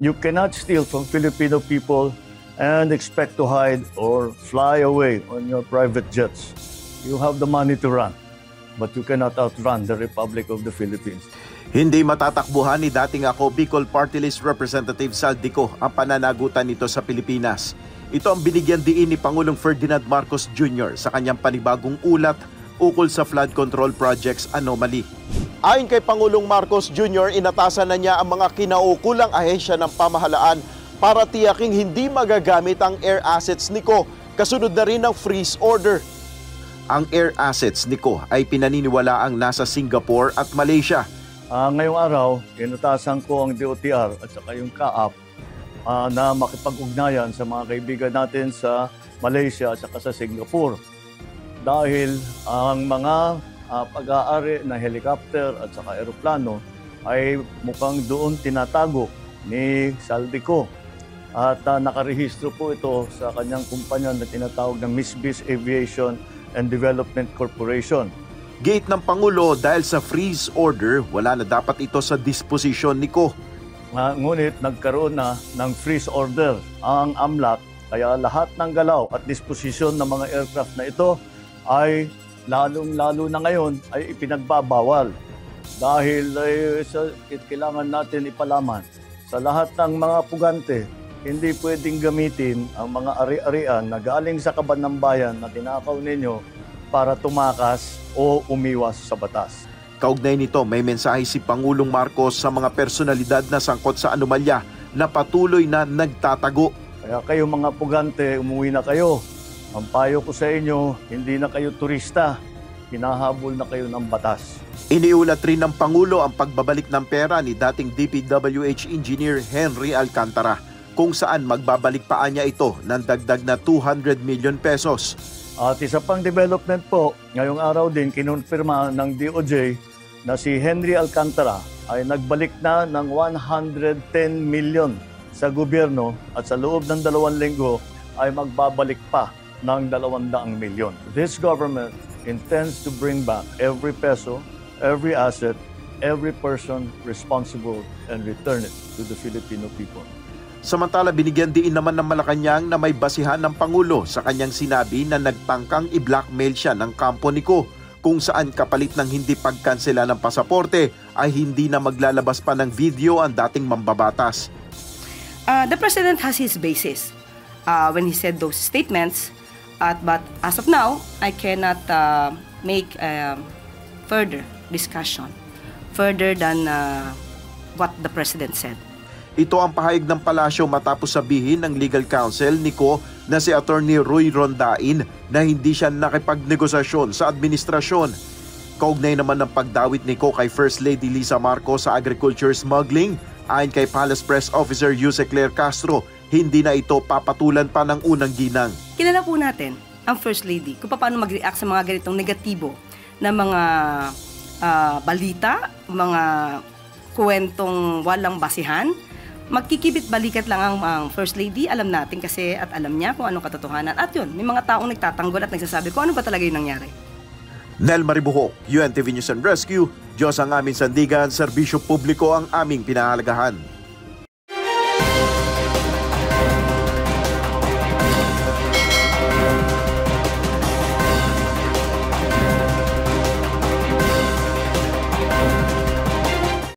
You cannot steal from Filipino people and expect to hide or fly away on your private jets. You have the money to run, but you cannot outrun the Republic of the Philippines. Hindi matatakbuhan ni dating ako Bicol Party List Representative Saldico ang pananagutan nito sa Pilipinas. Ito ang binigyan diin ni Pangulong Ferdinand Marcos Jr. sa kanyang panibagong ulat ukol sa flood control projects anomaly. Ayon kay Pangulong Marcos Jr., inatasan na niya ang mga kinaukulang ahensya ng pamahalaan para tiyaking hindi magagamit ang air assets ni Ko, kasunod na rin ng freeze order. Ang air assets ni Ko ay pinaniniwalaang nasa Singapore at Malaysia. Ngayong araw, inutasan ko ang DOTR at saka yung CAAP na makipag-ugnayan sa mga kaibigan natin sa Malaysia at saka sa Singapore. Dahil ang mga pag-aari na helicopter at saka aeroplano ay mukhang doon tinatago ni Saldico. At nakarehistro po ito sa kanyang kumpanya na tinatawag ng Misbis Aviation and Development Corporation. Gate ng Pangulo, dahil sa freeze order, wala na dapat ito sa disposisyon ni Ko. Ngunit nagkaroon na ng freeze order ang AMLAC, kaya lahat ng galaw at disposisyon ng mga aircraft na ito ay lalong-lalo na ngayon ay ipinagbabawal. Dahil kailangan natin ipalaman sa lahat ng mga pugante, hindi pwedeng gamitin ang mga ari-arian na galing sa kaban ng bayan na tinakaw ninyo para tumakas o umiwas sa batas. Kaugnay nito, may mensahe si Pangulong Marcos sa mga personalidad na sangkot sa anomalya na patuloy na nagtatago. Kaya kayo mga pugante, umuwi na kayo. Ang payo ko sa inyo, hindi na kayo turista, hinahabol na kayo ng batas. Iniulat rin ng Pangulo ang pagbabalik ng pera ni dating DPWH Engineer Henry Alcantara, kung saan magbabalik pa niya ito ng dagdag na 200 million pesos. At isa pang development po, ngayong araw din kinonfirma ng DOJ na si Henry Alcantara ay nagbalik na ng 110 million sa gobyerno at sa loob ng 2 linggo ay magbabalik pa ng 200 milyon. This government intends to bring back every peso, every asset, every person responsible and return it to the Filipino people. Samantala, binigyan din naman ng Malacanang na may basihan ng Pangulo sa kanyang sinabi na nagtangkang i-blackmail siya ng kampo ni Ko, kung saan kapalit ng hindi pagkansela ng pasaporte ay hindi na maglalabas pa ng video ang dating mambabatas. The President has his basis when he said those statements. But as of now, I cannot make further discussion further than what the President said. Ito ang pahayag ng palasyo matapos sabihin ng legal counsel ni Ko na si Attorney Roy Rondain na hindi siya nakipagnegosasyon sa administrasyon. Kaugnay naman ng pagdawit ni Ko kay First Lady Lisa Marcos sa agriculture smuggling, ayon kay Palace Press Officer Jose Claire Castro, hindi na ito papatulan pa ng unang ginang. Kilala po natin ang First Lady kung paano mag-react sa mga ganitong negatibo na mga balita, mga kwentong walang basihan. Magkikibit balikat lang ang First Lady, alam natin kasi at alam niya kung anong katotohanan. At yun, may mga taong nagtatanggol at nagsasabi kung ano ba talaga yung nangyari. Nel Maribuhok, UNTV News and Rescue, Diyos ang aming sandigan, serbisyo publiko ang aming pinahalagahan.